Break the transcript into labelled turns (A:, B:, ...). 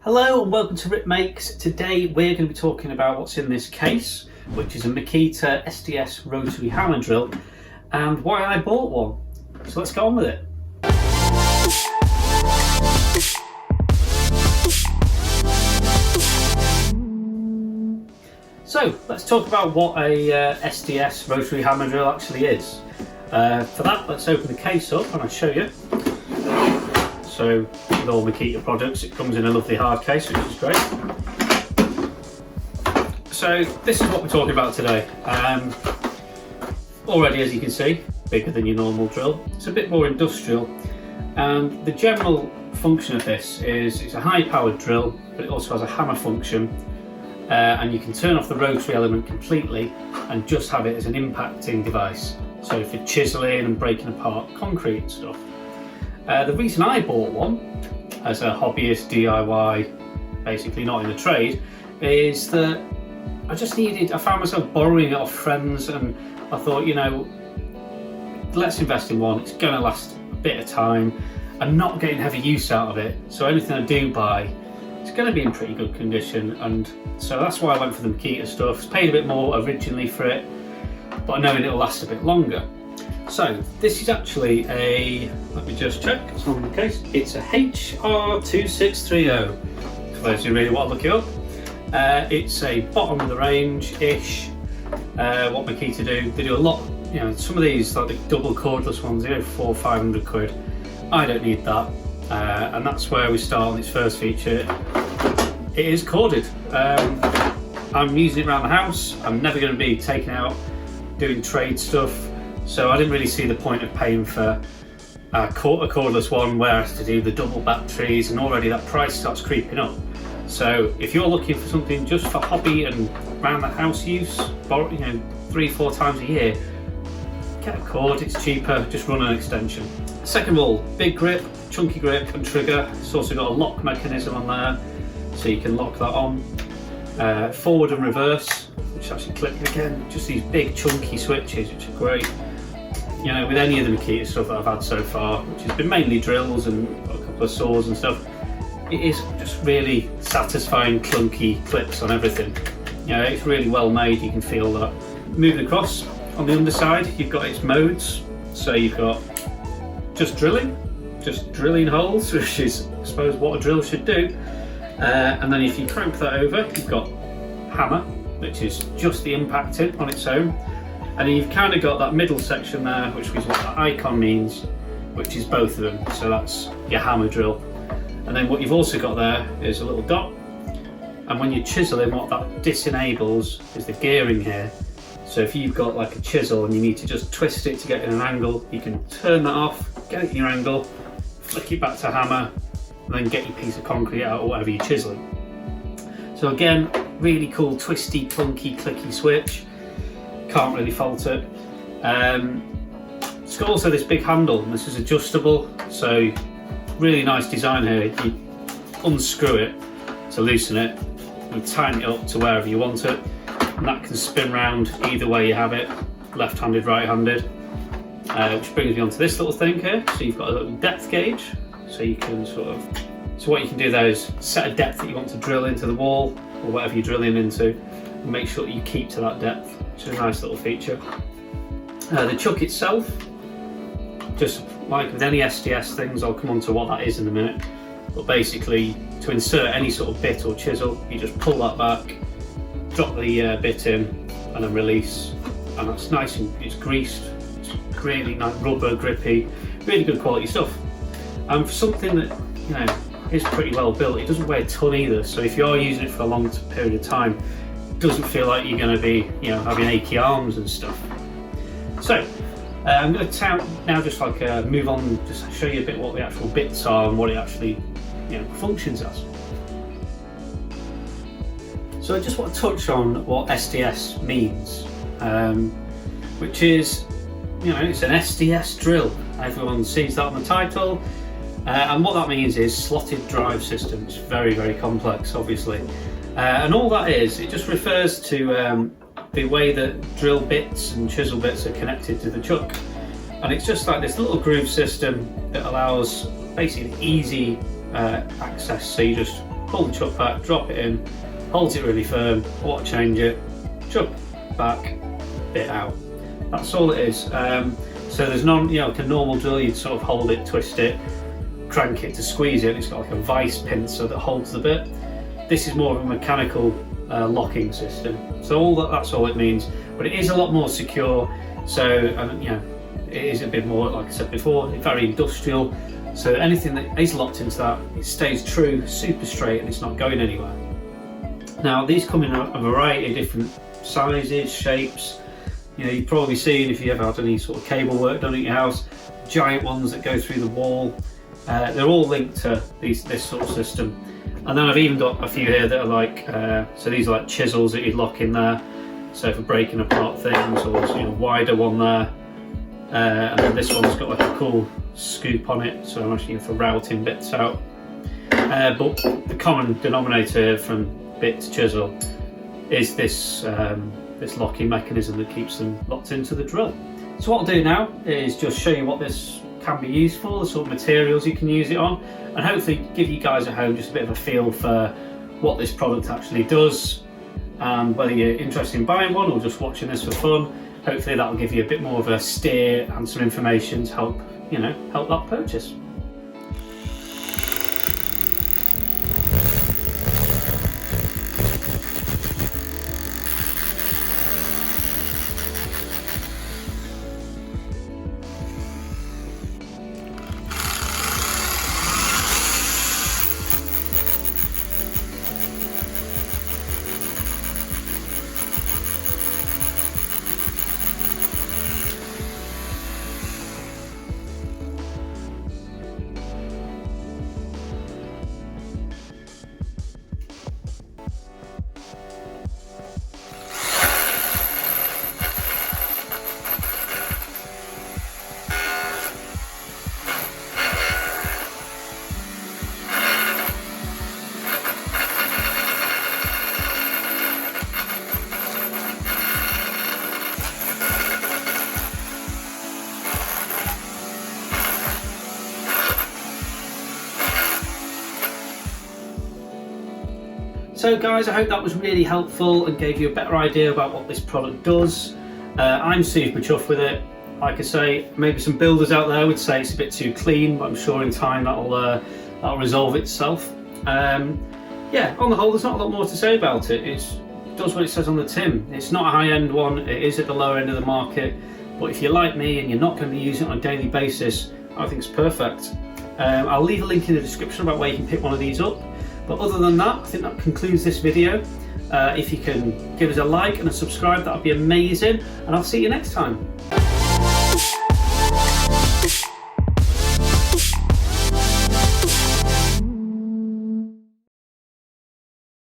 A: Hello and welcome to Rip Makes. Today we're going to be talking about what's in this case, which is a Makita SDS rotary hammer drill, and why I bought one. So let's get on with it. So let's talk about what a SDS rotary hammer drill actually is. For that, let's open the case up and I'll show you. So with all Makita products, it comes in a lovely hard case, which is great. So this is what we're talking about today. Already, as you can see, bigger than your normal drill. It's a bit more industrial, and the general function of this is it's a high-powered drill, but it also has a hammer function, and you can turn off the rotary element completely and just have it as an impacting device. So for chiseling and breaking apart concrete and stuff. The reason I bought one as a hobbyist DIY, basically not in a trade, is that I found myself borrowing it off friends, and I thought, you know, let's invest in one. It's going to last a bit of time. I'm not getting heavy use out of it, so anything I do buy, it's going to be in pretty good condition, and so that's why I went for the Makita stuff. Paid a bit more originally for it, but knowing it'll last a bit longer. So this is actually let me just check, it's on the case. It's a HR2630, for those who really want to look it up. It's a bottom of the range-ish, what Makita do. They do a lot, you know, some of these, like the double cordless ones, they go for 500 quid. I don't need that, and that's where we start on its first feature. It is corded. I'm using it around the house. I'm never going to be taking out doing trade stuff. So I didn't really see the point of paying for a cordless one where I have to do the double batteries, and already that price starts creeping up. So if you're looking for something just for hobby and around the house use, you know, 3-4 times a year, get a cord, it's cheaper, just run an extension. Second of all, big grip, chunky grip and trigger. It's also got a lock mechanism on there, so you can lock that on. Forward and reverse, which actually click again, just these big chunky switches, which are great. You know, with any of the Makita stuff that I've had so far, which has been mainly drills and a couple of saws and stuff, it is just really satisfying clunky clicks on everything. You know, it's really well made, you can feel that. Moving across, on the underside, you've got its modes. So you've got just drilling holes, which is, I suppose, what a drill should do. And then if you crank that over, you've got hammer, which is just the impacting on its own. And then you've kind of got that middle section there, which is what the icon means, which is both of them. So that's your hammer drill. And then what you've also got there is a little dot. And when you're chiseling, what that disenables is the gearing here. So if you've got like a chisel and you need to just twist it to get in an angle, you can turn that off, get it in your angle, flick it back to hammer, and then get your piece of concrete out or whatever you're chiseling. So again, really cool, twisty, clunky, clicky switch. Can't really fault it. It's got also this big handle, and this is adjustable, so really nice design here. You unscrew it to loosen it, you tighten it up to wherever you want it, and that can spin round either way you have it, left-handed, right-handed. Which brings me onto this little thing here. So you've got a little depth gauge, so you can so what you can do there is set a depth that you want to drill into the wall or whatever you're drilling into, and make sure that you keep to that depth, which is a nice little feature. The chuck itself, just like with any SDS things, I'll come on to what that is in a minute, but basically to insert any sort of bit or chisel, you just pull that back, drop the bit in, and then release, and that's nice, and it's greased, it's really nice, rubber, grippy, really good quality stuff. And for something that, you know, is pretty well built, it doesn't weigh a ton either, so if you are using it for a long period of time, it doesn't feel like you're going to be, you know, having achy arms and stuff. So I'm going to now just like move on, just show you a bit what the actual bits are and what it actually, you know, functions as. So I just want to touch on what SDS means, which is, you know, it's an SDS drill. Everyone sees that on the title. And what that means is slotted drive system. It's very, very complex, obviously. And all that is, it just refers to the way that drill bits and chisel bits are connected to the chuck. And it's just like this little groove system that allows basically easy access. So you just pull the chuck back, drop it in, holds it really firm, water change it, chuck back, bit out. That's all it is. So there's none, you know, like a normal drill, you'd sort of hold it, twist it, crank it to squeeze it, and it's got like a vice pincer that holds the bit. This is more of a mechanical locking system. So that's all it means, but it is a lot more secure. So, you know, it is a bit more, like I said before, very industrial. So anything that is locked into that, it stays true, super straight, and it's not going anywhere. Now, these come in a variety of different sizes, shapes. You know, you've probably seen, if you ever had any sort of cable work done at your house, giant ones that go through the wall. They're all linked to this sort of system. And then I've even got a few here that are like, so these are like chisels that you'd lock in there. So for breaking apart things, or there's, you know, wider one there. And then this one's got like a cool scoop on it, so I'm actually for routing bits out. But the common denominator from bit to chisel is this locking mechanism that keeps them locked into the drill. So what I'll do now is just show you what this can be used for, the sort of materials you can use it on, and hopefully give you guys at home just a bit of a feel for what this product actually does, and whether you're interested in buying one or just watching this for fun. Hopefully that'll give you a bit more of a steer and some information to help that purchase. So guys, I hope that was really helpful and gave you a better idea about what this product does. I'm super chuffed with it. Like I say, maybe some builders out there would say it's a bit too clean, but I'm sure in time that'll resolve itself. Yeah, on the whole, there's not a lot more to say about it. It does what it says on the tin. It's not a high-end one, it is at the lower end of the market, but if you're like me and you're not going to be using it on a daily basis, I think it's perfect. I'll leave a link in the description about where you can pick one of these up. But other than that, I think that concludes this video. If you can give us a like and a subscribe, that would be amazing, and I'll see you next time.